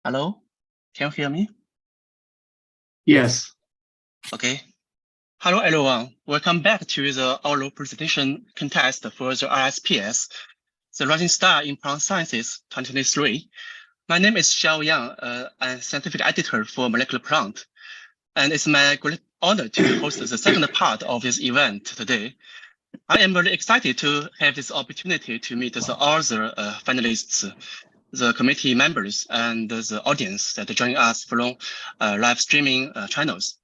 Hello, can you hear me? Yes. Okay. Hello, everyone. Welcome back to the oral presentation contest for the RSPS, the Rising Star in Plant Sciences 2023. My name is Xiao Yang, I'm scientific editor for Molecular Plant, and it's my great honor to host the second part of this event today. I am very excited to have this opportunity to meet the other finalists, the committee members, and the audience that join us from live streaming channels.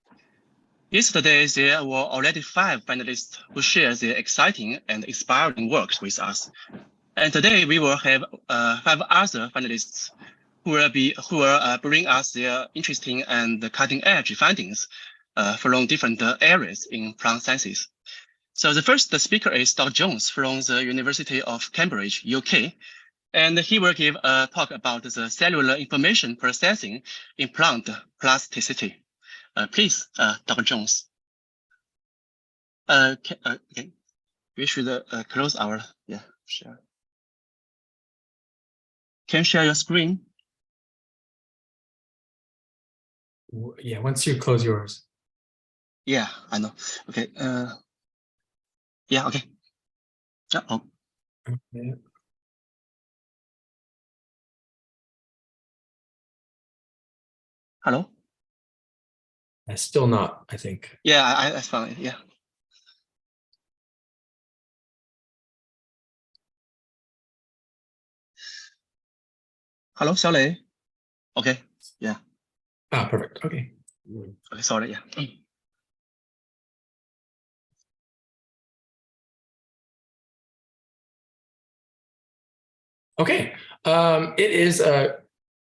Yesterday, there were already 5 finalists who shared their exciting and inspiring work with us. And today we will have 5 other finalists who will bring us their interesting and cutting-edge findings from different areas in plant sciences. So the first speaker is Dr. Jones from the University of Cambridge, UK. And he will give a talk about the cellular information processing in plant plasticity. Please, Dr. Jones. Okay. We should close our share. Can you share your screen? Yeah, once you close yours. Yeah, I know. Okay. Yeah. Okay. Oh. Okay. Hello. Still not, I think. Yeah, I found it. Yeah. Hello, Xiaolei. Okay. Yeah. Ah, perfect. Okay. Okay. Sorry. Yeah. Okay. It is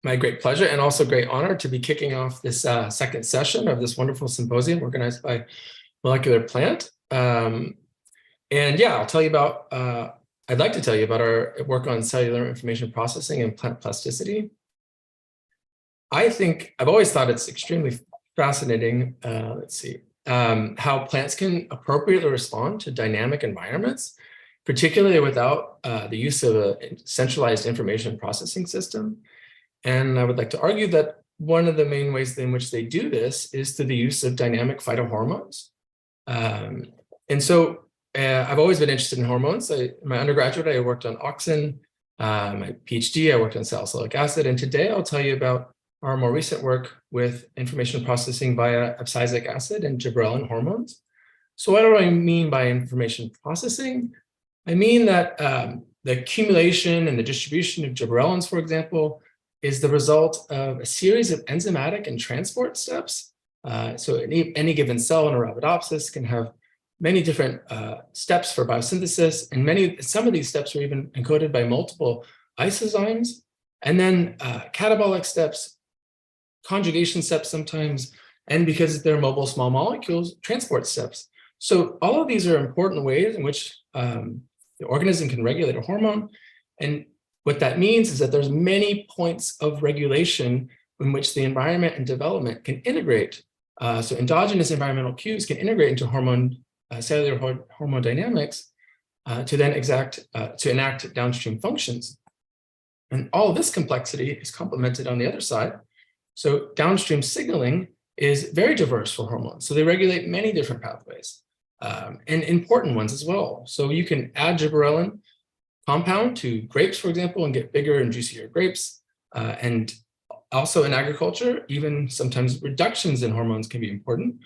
my great pleasure and also great honor to be kicking off this second session of this wonderful symposium organized by Molecular Plant. And yeah, I'll tell you about, I'd like to tell you about our work on cellular information processing and plant plasticity. I've always thought it's extremely fascinating, how plants can appropriately respond to dynamic environments, particularly without the use of a centralized information processing system. And I would like to argue that one of the main ways in which they do this is through the use of dynamic phytohormones. And so I've always been interested in hormones. In my undergraduate, I worked on auxin. My PhD, I worked on salicylic acid. And today I'll tell you about our more recent work with information processing via abscisic acid and gibberellin hormones. So what do I mean by information processing? I mean that the accumulation and the distribution of gibberellins, for example, is the result of a series of enzymatic and transport steps. So any given cell in a Arabidopsis can have many different steps for biosynthesis, and some of these steps are even encoded by multiple isozymes, and then catabolic steps, conjugation steps sometimes, and because they're mobile small molecules, transport steps. So all of these are important ways in which the organism can regulate a hormone. And what that means is that there's many points of regulation in which the environment and development can integrate. So endogenous environmental cues can integrate into cellular hormone dynamics to then enact downstream functions. And all of this complexity is complemented on the other side. So downstream signaling is very diverse for hormones. So they regulate many different pathways and important ones as well. So you can add gibberellin compound to grapes, for example, and get bigger and juicier grapes. And also in agriculture, even sometimes reductions in hormones can be important,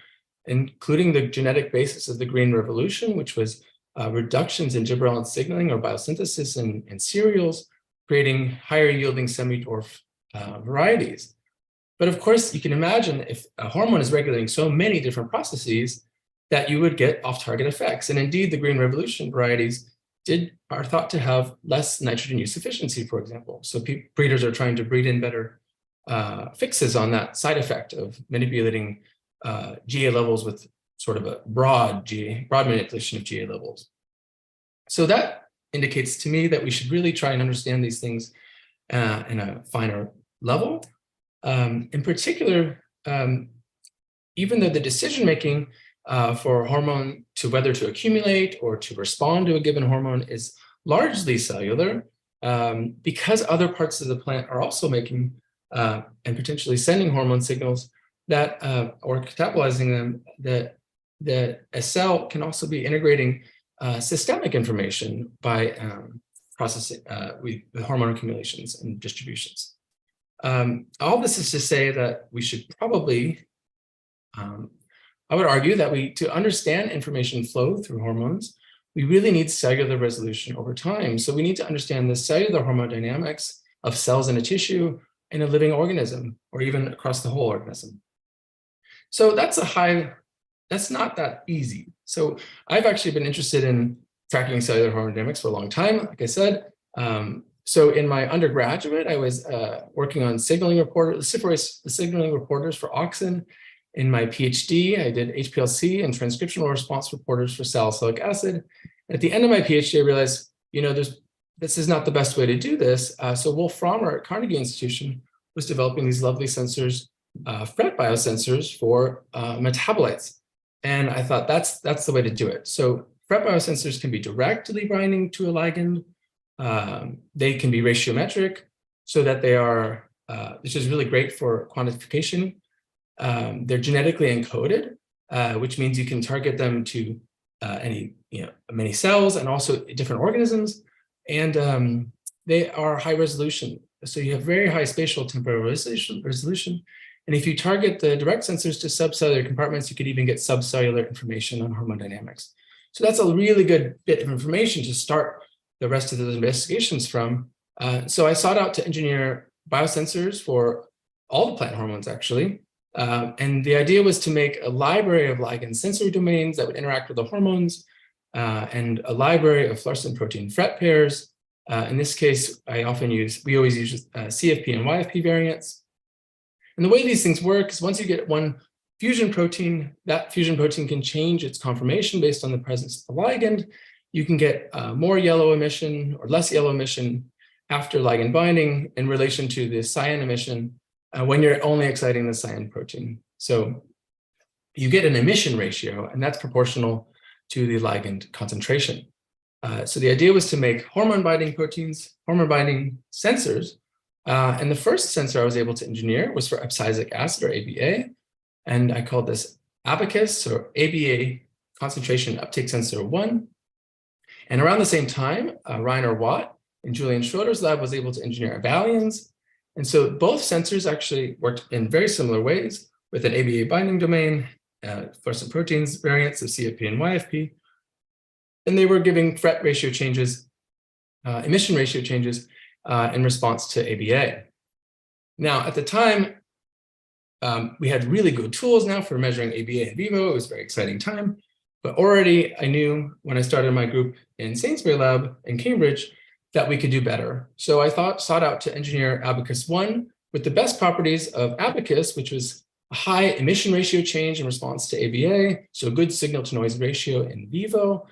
including the genetic basis of the Green Revolution, which was reductions in gibberellin signaling or biosynthesis in cereals, creating higher yielding semi-dwarf varieties. But of course, you can imagine if a hormone is regulating so many different processes that you would get off-target effects. And indeed, the Green Revolution varieties are thought to have less nitrogen use efficiency, for example. So breeders are trying to breed in better fixes on that side effect of manipulating GA levels with sort of a broad manipulation of GA levels. So that indicates to me that we should really try and understand these things in a finer level. In particular, even though the decision-making for a hormone to whether to accumulate or to respond to a given hormone is largely cellular, because other parts of the plant are also making and potentially sending hormone signals that or catabolizing them, that a cell can also be integrating systemic information by processing with hormone accumulations and distributions. All this is to say that we should probably, I would argue that to understand information flow through hormones, we really need cellular resolution over time. So we need to understand the cellular hormodynamics of cells in a tissue in a living organism, or even across the whole organism. So that's not that easy. So I've actually been interested in tracking cellular hormodynamics for a long time, like I said. So in my undergraduate, I was working on signaling reporters for auxin. In my PhD, I did HPLC and transcriptional response reporters for salicylic acid. At the end of my PhD, I realized, this is not the best way to do this. So Wolf Fromer at Carnegie Institution was developing these lovely sensors, FRET biosensors for metabolites. And I thought that's the way to do it. So FRET biosensors can be directly binding to a ligand. They can be ratiometric so that they are, which is really great for quantification. They're genetically encoded, which means you can target them to many cells and also different organisms. And they are high resolution. So you have very high spatial temporal resolution. And if you target the direct sensors to subcellular compartments, you could even get subcellular information on hormone dynamics. So that's a really good bit of information to start the rest of those investigations from. So I sought out to engineer biosensors for all the plant hormones, actually. And the idea was to make a library of ligand sensory domains that would interact with the hormones, and a library of fluorescent protein FRET pairs. In this case, we always use CFP and YFP variants. And the way these things work is once you get one fusion protein, that fusion protein can change its conformation based on the presence of the ligand. You can get more yellow emission or less yellow emission after ligand binding in relation to the cyan emission when you're only exciting the cyan protein. So you get an emission ratio, and that's proportional to the ligand concentration. So the idea was to make hormone binding proteins, hormone binding sensors. And the first sensor I was able to engineer was for abscisic acid, or ABA. And I called this Abacus, or ABA Concentration Uptake Sensor 1. And around the same time, Rainer Watt in Julian Schroeder's lab was able to engineer abalions. And so both sensors actually worked in very similar ways with an ABA binding domain, fluorescent proteins variants of CFP and YFP. And they were giving FRET ratio changes, emission ratio changes in response to ABA. Now, at the time, we had really good tools now for measuring ABA in vivo. It was a very exciting time. But already I knew when I started my group in Sainsbury Lab in Cambridge that we could do better. So I sought out to engineer Abacus 1 with the best properties of Abacus, which was a high emission ratio change in response to ABA, so a good signal to noise ratio in vivo,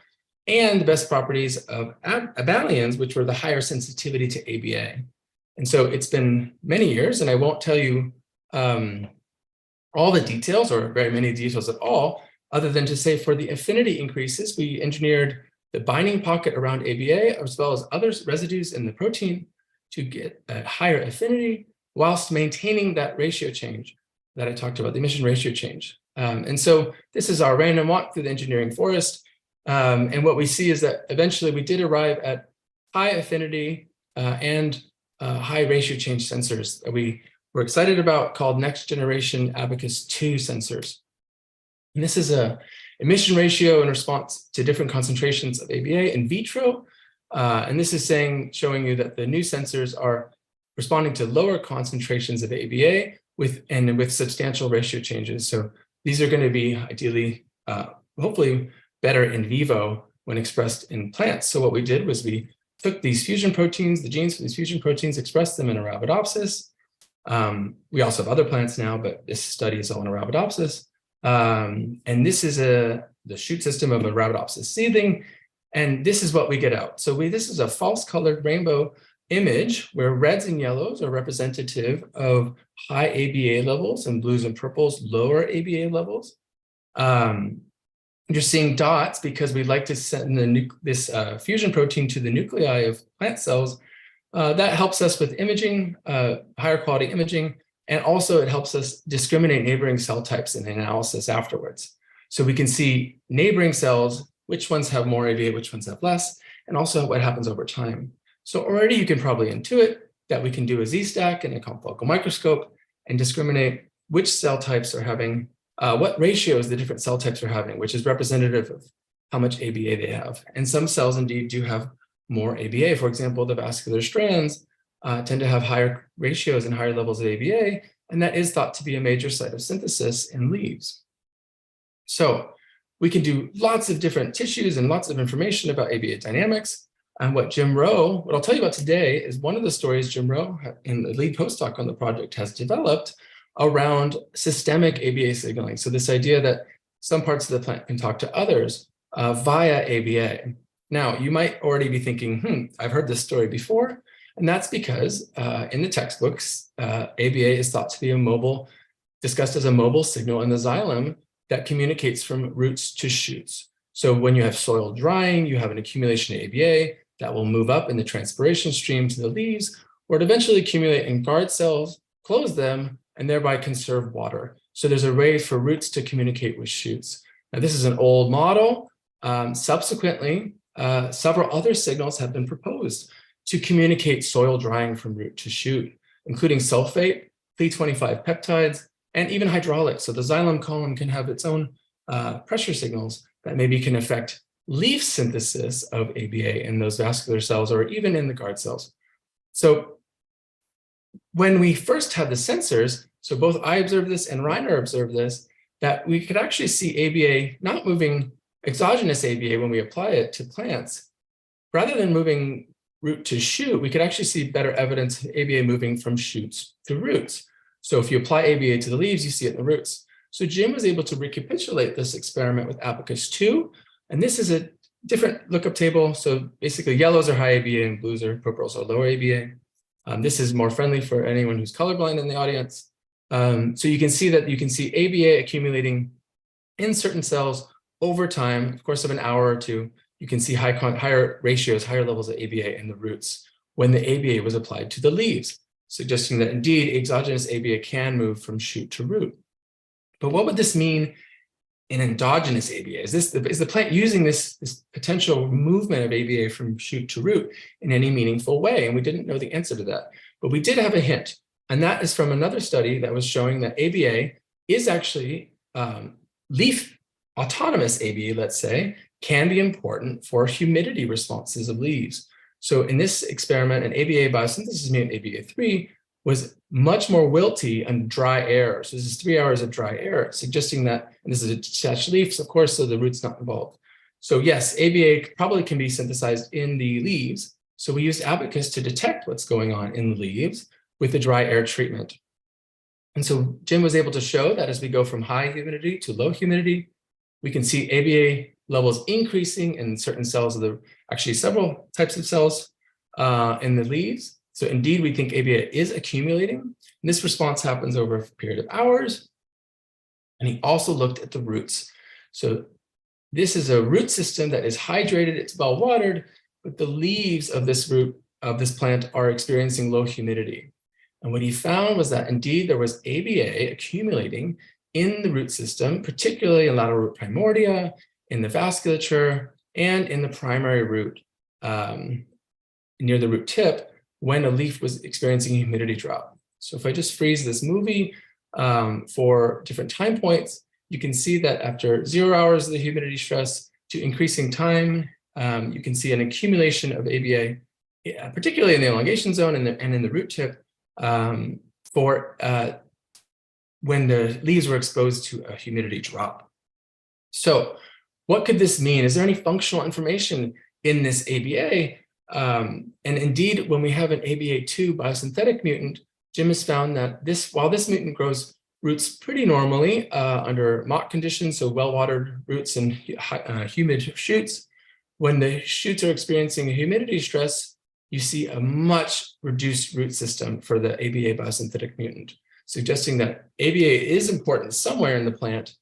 and the best properties of abalions, which were the higher sensitivity to ABA. And so it's been many years, and I won't tell you all the details or very many details at all, other than to say for the affinity increases, we engineered the binding pocket around ABA, as well as other residues in the protein to get a higher affinity whilst maintaining that ratio change that I talked about, the emission ratio change. And so this is our random walk through the engineering forest. And what we see is that eventually we did arrive at high affinity and high ratio change sensors that we were excited about, called next generation Abacus 2 sensors. And this is a emission ratio in response to different concentrations of ABA in vitro. And this is showing you that the new sensors are responding to lower concentrations of ABA with substantial ratio changes. So these are going to be ideally, hopefully, better in vivo when expressed in plants. So what we did was we took these fusion proteins, the genes for these fusion proteins, expressed them in Arabidopsis. We also have other plants now, but this study is all in Arabidopsis. And this is the shoot system of a Arabidopsis seedling. And this is what we get out. So this is a false colored rainbow image where reds and yellows are representative of high ABA levels and blues and purples, lower ABA levels. You're seeing dots because we'd like to send this fusion protein to the nuclei of plant cells That helps us with imaging, higher quality imaging, and also it helps us discriminate neighboring cell types in the analysis afterwards. So we can see neighboring cells, which ones have more ABA, which ones have less, and also what happens over time. So already you can probably intuit that we can do a Z-stack in a confocal microscope and discriminate which cell types are having, what ratios the different cell types are having, which is representative of how much ABA they have. And some cells indeed do have more ABA. For example, the vascular strands tend to have higher ratios and higher levels of ABA, and that is thought to be a major site of synthesis in leaves. So we can do lots of different tissues and lots of information about ABA dynamics. And what I'll tell you about today is one of the stories Jim Rowe, in the lead postdoc on the project, has developed around systemic ABA signaling. So this idea that some parts of the plant can talk to others via ABA. Now, you might already be thinking, I've heard this story before. And that's because in the textbooks, ABA is thought to be discussed as a mobile signal in the xylem that communicates from roots to shoots. So when you have soil drying, you have an accumulation of ABA that will move up in the transpiration stream to the leaves, or it eventually accumulate in guard cells, close them, and thereby conserve water. So there's a way for roots to communicate with shoots. Now, this is an old model. Subsequently, several other signals have been proposed to communicate soil drying from root to shoot, including sulfate, Phe25 peptides, and even hydraulics. So the xylem column can have its own pressure signals that maybe can affect leaf synthesis of ABA in those vascular cells or even in the guard cells. So when we first had the sensors, so both I observed this and Reiner observed this, that we could actually see ABA not moving exogenous ABA when we apply it to plants. Rather than moving root to shoot, we could actually see better evidence of ABA moving from shoots to roots. So if you apply ABA to the leaves, you see it in the roots. So Jim was able to recapitulate this experiment with Abacus 2. And this is a different lookup table. So basically yellows are high ABA and blues or purples are lower ABA. This is more friendly for anyone who's colorblind in the audience. So you can see that you can see ABA accumulating in certain cells over time, of course, of an hour or two. You can see higher ratios, higher levels of ABA in the roots when the ABA was applied to the leaves, suggesting that indeed exogenous ABA can move from shoot to root. But what would this mean in endogenous ABA? Is the plant using this potential movement of ABA from shoot to root in any meaningful way? And we didn't know the answer to that, but we did have a hint. And that is from another study that was showing that ABA is actually leaf autonomous ABA, let's say, can be important for humidity responses of leaves. So in this experiment, an ABA biosynthesis mutant ABA3 was much more wilty and dry air. So this is 3 hours of dry air, suggesting that, and this is a detached leaf, so of course, so the root's not involved. So yes, ABA probably can be synthesized in the leaves. So we used Abacus to detect what's going on in the leaves with the dry air treatment. And so Jim was able to show that as we go from high humidity to low humidity, we can see ABA levels increasing in certain cells of actually several types of cells in the leaves. So indeed, we think ABA is accumulating. And this response happens over a period of hours. And he also looked at the roots. So this is a root system that is hydrated, it's well watered, but the leaves of this root of this plant are experiencing low humidity. And what he found was that indeed there was ABA accumulating in the root system, particularly in lateral root primordia, in the vasculature, and in the primary root near the root tip when a leaf was experiencing a humidity drop. So if I just freeze this movie for different time points, you can see that after 0 hours of the humidity stress to increasing time, you can see an accumulation of ABA, particularly in the elongation zone and in the root tip for when the leaves were exposed to a humidity drop. So what could this mean? Is there any functional information in this ABA? And indeed, when we have an ABA2 biosynthetic mutant, Jim has found that while this mutant grows roots pretty normally under mock conditions, so well-watered roots and humid shoots, when the shoots are experiencing a humidity stress, you see a much reduced root system for the ABA biosynthetic mutant, suggesting that ABA is important somewhere in the plant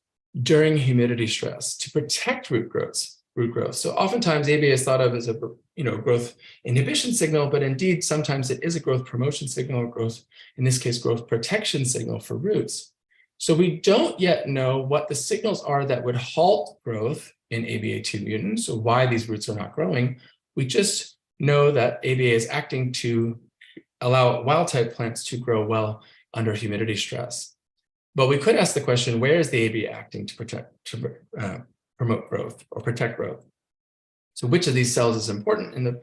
during humidity stress to protect root growth root growth. So oftentimes ABA is thought of as a growth inhibition signal, but indeed sometimes it is a growth promotion signal, or growth, in this case, growth protection signal for roots. So we don't yet know what the signals are that would halt growth in ABA2 mutants, so why these roots are not growing. We just know that ABA is acting to allow wild-type plants to grow well under humidity stress. But we could ask the question, where is the ABA acting to promote growth or protect growth? So which of these cells is important in the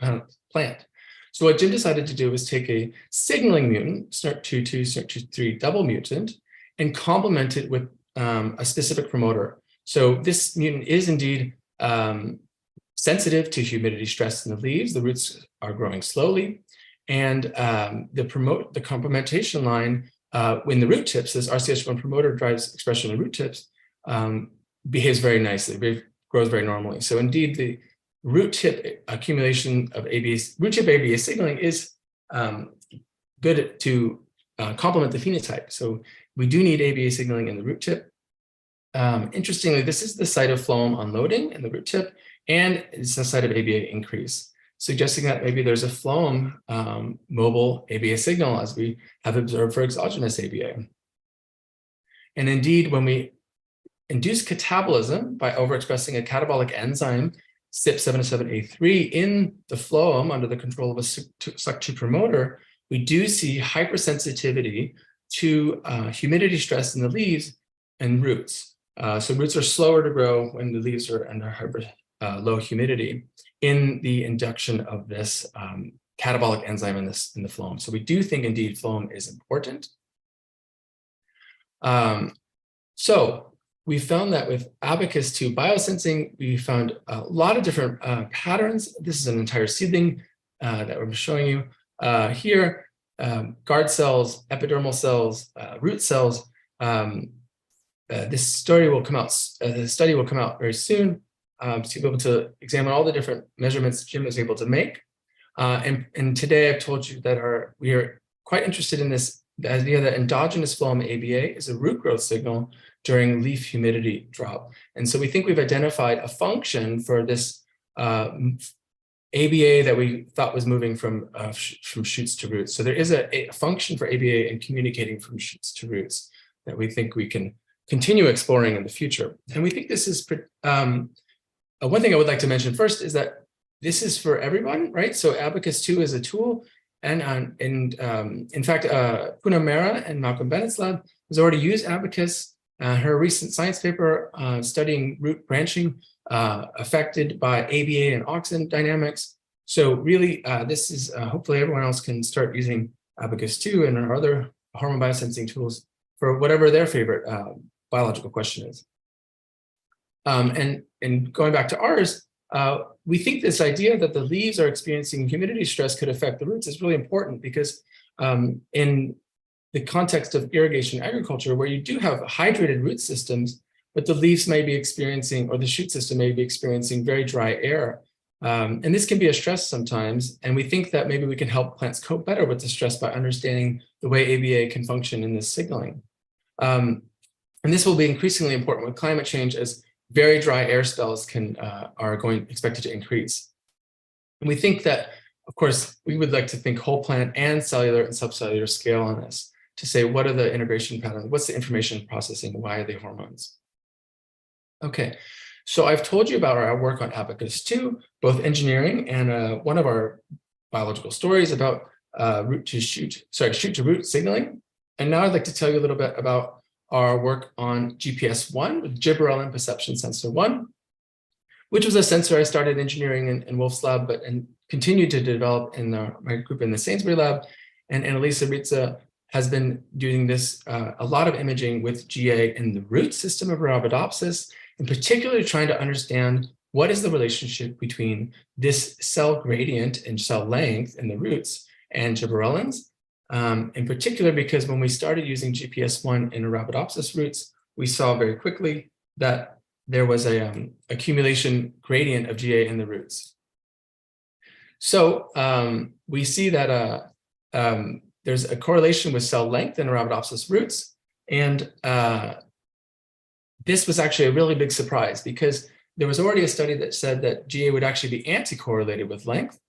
plant? So what Jim decided to do was take a signaling mutant, SNRT22, SNRT23 double mutant, and complement it with a specific promoter. So this mutant is indeed sensitive to humidity stress in the leaves. The roots are growing slowly. And the complementation line in the root tips, this RCH1 promoter drives expression of root tips, behaves very nicely, grows very normally. So indeed, the root tip accumulation of root tip ABA signaling is good to complement the phenotype. So we do need ABA signaling in the root tip. Interestingly, this is the site of phloem unloading in the root tip, and it's the site of ABA increase, suggesting that maybe there's a phloem mobile ABA signal, as we have observed for exogenous ABA. And indeed, when we induce catabolism by overexpressing a catabolic enzyme, CYP77A3, in the phloem under the control of a SUC2 promoter, we do see hypersensitivity to humidity stress in the leaves and roots. So roots are slower to grow when the leaves are under low humidity in the induction of this catabolic enzyme in the phloem. So we do think indeed phloem is important. So we found that with Abacus2 biosensing, we found a lot of different patterns. This is an entire seedling that we're showing you here. Guard cells, epidermal cells, root cells. This story will come out. The study will come out very soon to be able to examine all the different measurements Jim was able to make. And today I've told you that we are quite interested in this, the idea that endogenous phloem ABA is a root growth signal during leaf humidity drop. And so we think we've identified a function for this ABA that we thought was moving from shoots to roots. So there is a function for ABA in communicating from shoots to roots that we think we can continue exploring in the future. And we think this is, one thing I would like to mention first is that this is for everyone, right? So Abacus2 is a tool. And in fact, Poonam Mehra and Malcolm Bennett's lab has already used Abacus. Her recent science paper studying root branching affected by ABA and auxin dynamics. So really, this is hopefully everyone else can start using Abacus2 and our other hormone biosensing tools for whatever their favorite biological question is. And going back to ours, we think this idea that the leaves are experiencing humidity stress could affect the roots is really important because in the context of irrigation agriculture, where you do have hydrated root systems, but the leaves may be experiencing, or the shoot system may be experiencing very dry air. And this can be a stress sometimes. And we think that maybe we can help plants cope better with the stress by understanding the way ABA can function in this signaling. And this will be increasingly important with climate change as very dry air spells are expected to increase. And we think that, of course, we would like to think whole plant and cellular and subcellular scale on this to say, what are the integration patterns? What's the information processing? Why are they hormones? Okay, so I've told you about our work on Abacus2, both engineering and one of our biological stories about shoot to root signaling. And now I'd like to tell you a little bit about our work on GPS1 with gibberellin perception sensor 1, which was a sensor I started engineering in Wolf's lab, and continued to develop in my group in the Sainsbury lab. And Annalisa Ritza has been doing this, a lot of imaging with GA in the root system of Arabidopsis, and particularly trying to understand what is the relationship between this cell gradient and cell length in the roots and gibberellins. In particular, because when we started using GPS1 in Arabidopsis roots, we saw very quickly that there was a accumulation gradient of GA in the roots. So we see that there's a correlation with cell length in Arabidopsis roots. And this was actually a really big surprise because there was already a study that said that GA would actually be anti-correlated with length,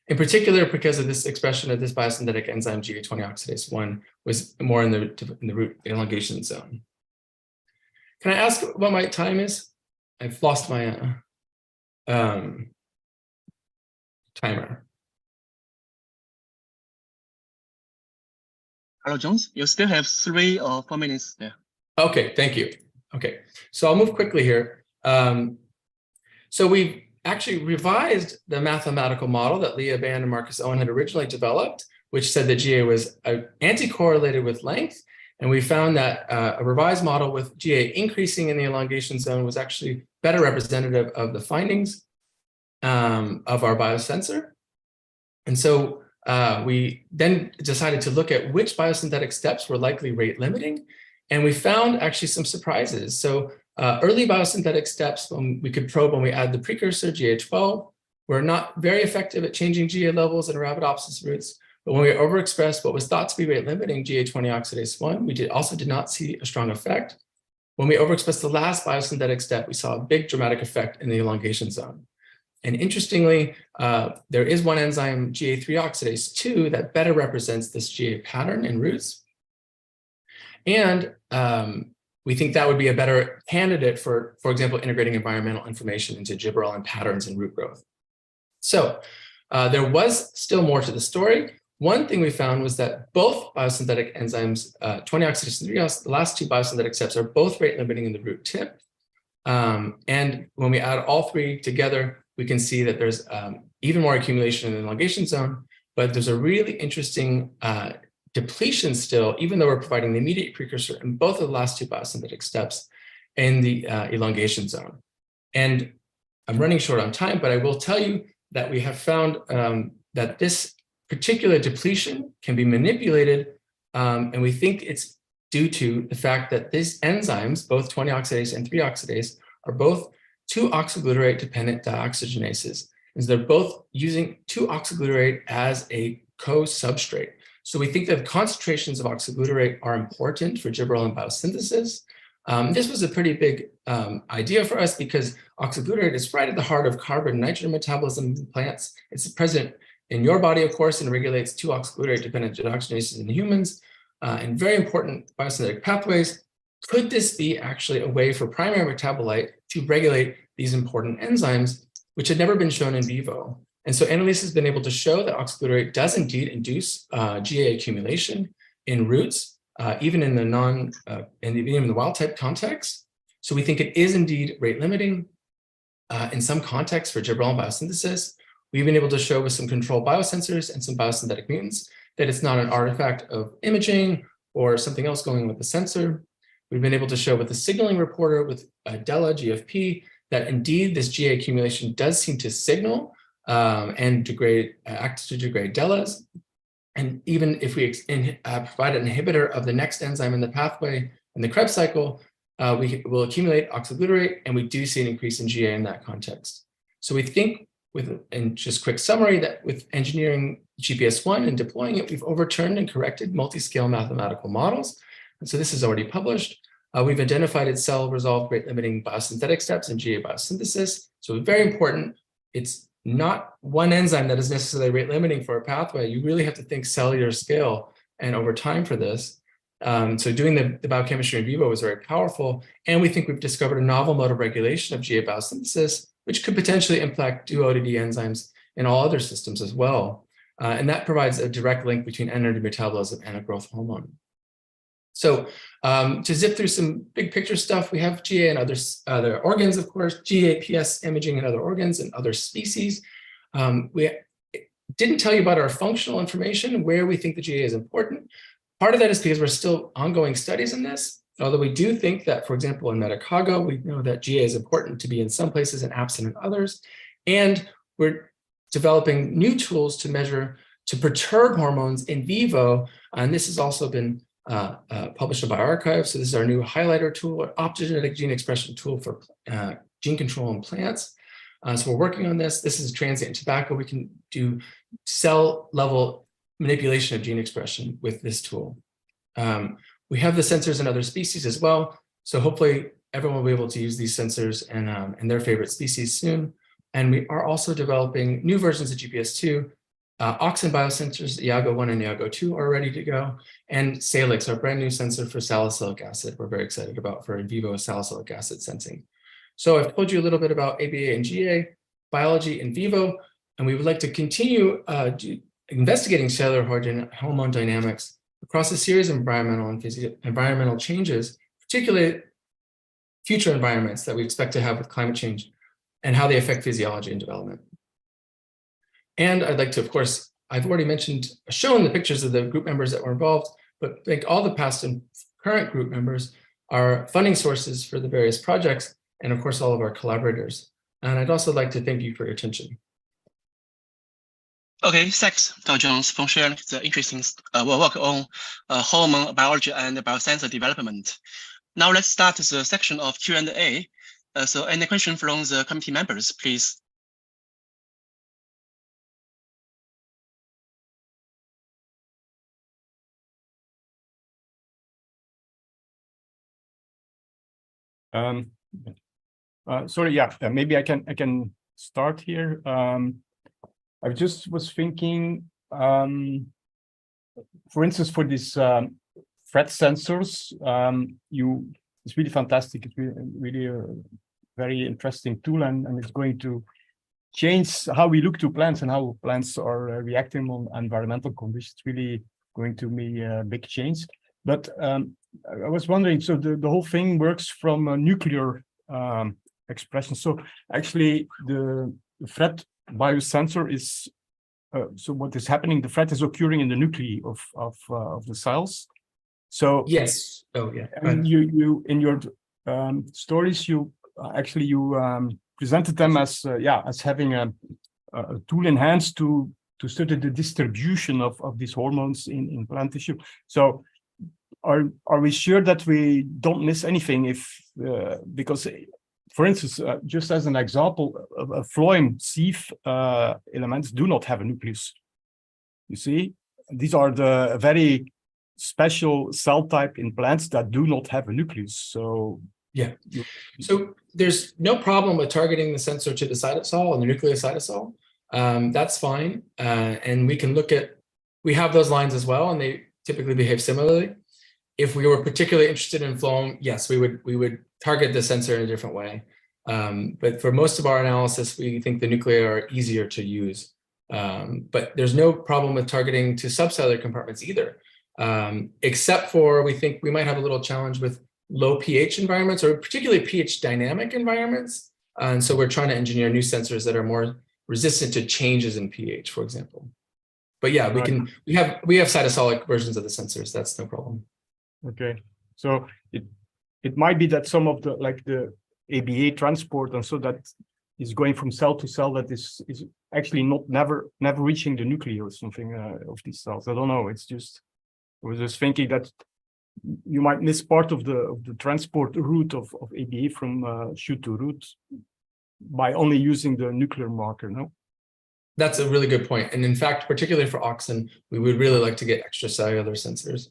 in particular because of this expression of this biosynthetic enzyme GA20 oxidase 1 was more in the root elongation zone. Can I ask what my time is? I've lost my timer. Hello, Jones. You still have 3 or 4 minutes there. Okay, thank you. Okay, so I'll move quickly here. So we actually revised the mathematical model that Leah Band and Marcus Owen had originally developed, which said that GA was anti-correlated with length. And we found that a revised model with GA increasing in the elongation zone was actually better representative of the findings of our biosensor. And so we then decided to look at which biosynthetic steps were likely rate limiting. And we found actually some surprises. So early biosynthetic steps, we could probe when we add the precursor, GA12, were not very effective at changing GA levels in Arabidopsis roots. But when we overexpressed what was thought to be rate limiting, GA20 oxidase 1, we also did not see a strong effect. When we overexpressed the last biosynthetic step, we saw a big dramatic effect in the elongation zone. And interestingly, there is one enzyme, GA3 oxidase 2, that better represents this GA pattern in roots. And we think that would be a better candidate for example, integrating environmental information into gibberellin patterns in root growth. So there was still more to the story. One thing we found was that both biosynthetic enzymes, 20 oxidase and 3-os, the last 2 biosynthetic steps are both rate limiting in the root tip. And when we add all 3 together, we can see that there's even more accumulation in the elongation zone, but there's a really interesting depletion still, even though we're providing the immediate precursor in both of the last 2 biosynthetic steps in the elongation zone. And I'm running short on time, but I will tell you that we have found that this particular depletion can be manipulated, and we think it's due to the fact that these enzymes, both 20 oxidase and 3 oxidase, are both 2 oxyglutarate dependent dioxygenases. And they're both using 2 oxyglutarate as a co-substrate. So we think that the concentrations of oxyglutarate are important for gibberellin biosynthesis. This was a pretty big idea for us because oxyglutarate is right at the heart of carbon and nitrogen metabolism in plants. It's present in your body, of course, and regulates 2 oxyglutarate-dependent dioxygenases in humans and very important biosynthetic pathways. Could this be actually a way for primary metabolite to regulate these important enzymes, which had never been shown in vivo? And so Anneliese has been able to show that oxyglutarate does indeed induce GA accumulation in roots, even in the even in the wild type context. So we think it is indeed rate limiting in some contexts for gibberellin biosynthesis. We've been able to show with some control biosensors and some biosynthetic mutants that it's not an artifact of imaging or something else going with the sensor. We've been able to show with the signaling reporter with DELA GFP that indeed this GA accumulation does seem to signal and act to degrade DELAs. And even if we provide an inhibitor of the next enzyme in the pathway in the Krebs cycle, we will accumulate oxyglutarate, and we do see an increase in GA in that context. So we think, and just quick summary, that with engineering GPS1 and deploying it, we've overturned and corrected multi-scale mathematical models. And so this is already published. We've identified cell-resolved rate-limiting biosynthetic steps in GA biosynthesis. So very important, it's not one enzyme that is necessarily rate-limiting for a pathway. You really have to think cellular scale and over time for this. So doing the biochemistry in vivo was very powerful. And we think we've discovered a novel mode of regulation of GA biosynthesis, which could potentially impact duo-ODD enzymes in all other systems as well. And that provides a direct link between energy metabolism and a growth hormone. So to zip through some big picture stuff, we have GA and other organs, of course, GAPS imaging in other organs and other species. We didn't tell you about our functional information, where we think the GA is important. Part of that is because we're still ongoing studies in this, although we do think that, for example, in Medicago, we know that GA is important to be in some places and absent in others. And we're developing new tools to perturb hormones in vivo. And this has also been published by bioRxiv. So this is our new highlighter tool, or optogenetic gene expression tool for gene control in plants. So we're working on this. This is transient tobacco. We can do cell level manipulation of gene expression with this tool. We have the sensors in other species as well. So hopefully everyone will be able to use these sensors and their favorite species soon. And we are also developing new versions of GPS2. Auxin biosensors, Iago 1 and Iago 2 are ready to go. And Salix, our brand new sensor for salicylic acid, we're very excited about for in vivo salicylic acid sensing. So I've told you a little bit about ABA and GA, biology in vivo, and we would like to continue investigating cellular hormone dynamics across a series of environmental changes, particularly future environments that we expect to have with climate change and how they affect physiology and development. And I'd like to, of course, I've already shown the pictures of the group members that were involved, but thank all the past and current group members, our funding sources for the various projects, and of course, all of our collaborators. And I'd also like to thank you for your attention. Okay, thanks, Dr. Jones, for sharing the interesting work on hormone biology and biosensor development. Now let's start the section of Q&A. So any question from the committee members, please? Sorry, yeah, maybe I can start here. I just was thinking, for instance, for this threat sensors, it's really fantastic. It's really a very interesting tool, and it's going to change how we look to plants and how plants are reacting on environmental conditions. It's really going to be a big change. But I was wondering, so the whole thing works from a nuclear expression. So actually, the threat biosensor is so what is happening? The threat is occurring in the nuclei of the cells. So yes, oh yeah. And you in your stories you presented them as having a tool in hands to study the distribution of these hormones in plant tissue. So are we sure that we don't miss anything if because for instance, just as an example, phloem sieve elements do not have a nucleus. You see, these are the very special cell type in plants that do not have a nucleus. So yeah, so there's no problem with targeting the sensor to the cytosol and the nucleocytosol. That's fine, and we can look at. We have those lines as well, and they typically behave similarly. If we were particularly interested in phloem, yes, we would target the sensor in a different way. But for most of our analysis, we think the nuclei are easier to use. But there's no problem with targeting to subcellular compartments either, except for we think we might have a little challenge with low pH environments or particularly pH dynamic environments. And so we're trying to engineer new sensors that are more resistant to changes in pH, for example. But yeah, we have cytosolic versions of the sensors. That's no problem. Okay, so it might be that some of the the ABA transport and so that is going from cell to cell that is actually never reaching the nuclei or something of these cells. I don't know. It's just I was just thinking that you might miss part of the transport route of ABA from shoot to root by only using the nuclear marker. No. That's a really good point. And in fact, particularly for auxin, we would really like to get extracellular sensors.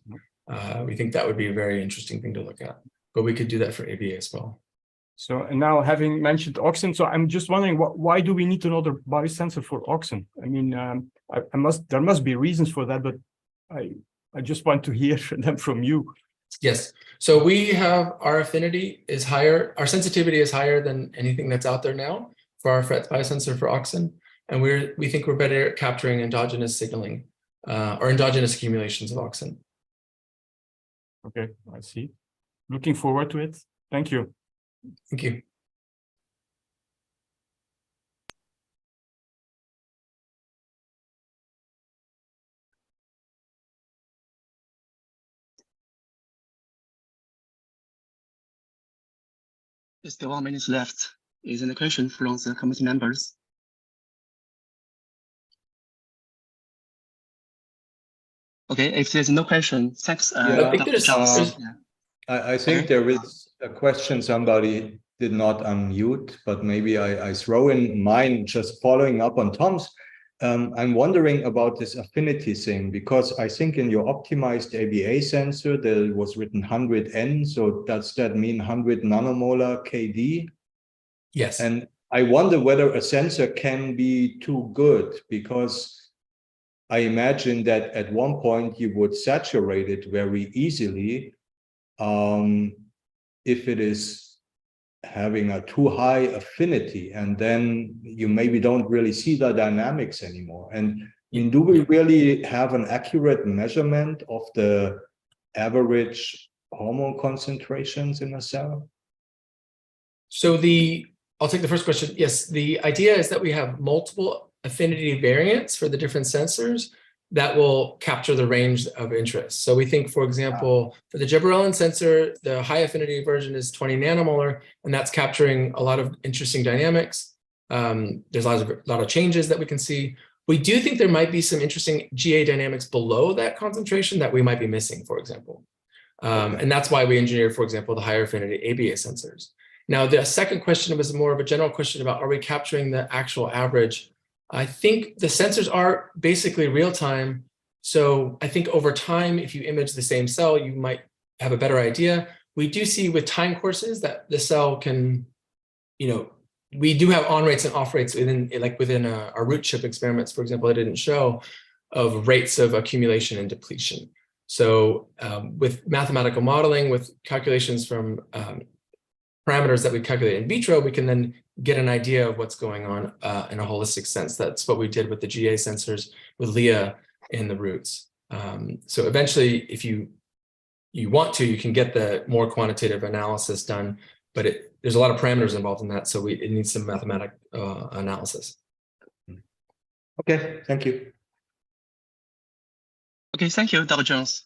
We think that would be a very interesting thing to look at, but we could do that for ABA as well. So, and now having mentioned auxin, so I'm just wondering, why do we need another biosensor for auxin? I mean, there must be reasons for that, but I just want to hear them from you. Yes. So we have our affinity is higher, our sensitivity is higher than anything that's out there now for our threat biosensor for auxin, and we think we're better at capturing endogenous signaling or endogenous accumulations of auxin. Okay, I see. Looking forward to it. Thank you. Thank you. There's still 1 minute left. Is any question from the committee members? Okay, if there's no question, thanks. I think there's I think there is a question somebody did not unmute, but maybe I throw in mine just following up on Tom's. I'm wondering about this affinity thing, because I think in your optimized ABA sensor, there was written 100 N. So does that mean 100 nanomolar KD? Yes. And I wonder whether a sensor can be too good, because I imagine that at one point you would saturate it very easily if it is having a too high affinity, and then you maybe don't really see the dynamics anymore. And I mean, do we really have an accurate measurement of the average hormone concentrations in a cell? So I'll take the first question. Yes, the idea is that we have multiple affinity variants for the different sensors that will capture the range of interest. So we think, for example, for the gibberellin sensor, the high affinity version is 20 nanomolar, and that's capturing a lot of interesting dynamics. There's a lot of changes that we can see. We do think there might be some interesting GA dynamics below that concentration that we might be missing, for example. And that's why we engineered, for example, the higher affinity ABA sensors. Now, the second question was more of a general question about, are we capturing the actual average? I think the sensors are basically real time. So I think over time, if you image the same cell, you might have a better idea. We do see with time courses that the cell can, we do have on rates and off rates within our root chip experiments, for example, I didn't show, of rates of accumulation and depletion. So with mathematical modeling, with calculations from parameters that we calculate in vitro, we can then get an idea of what's going on in a holistic sense. That's what we did with the GA sensors with Leah in the roots. So eventually, if you want to, you can get the more quantitative analysis done, but there's a lot of parameters involved in that, so it needs some mathematical analysis. Okay, thank you. Okay, thank you, Dr. Jones.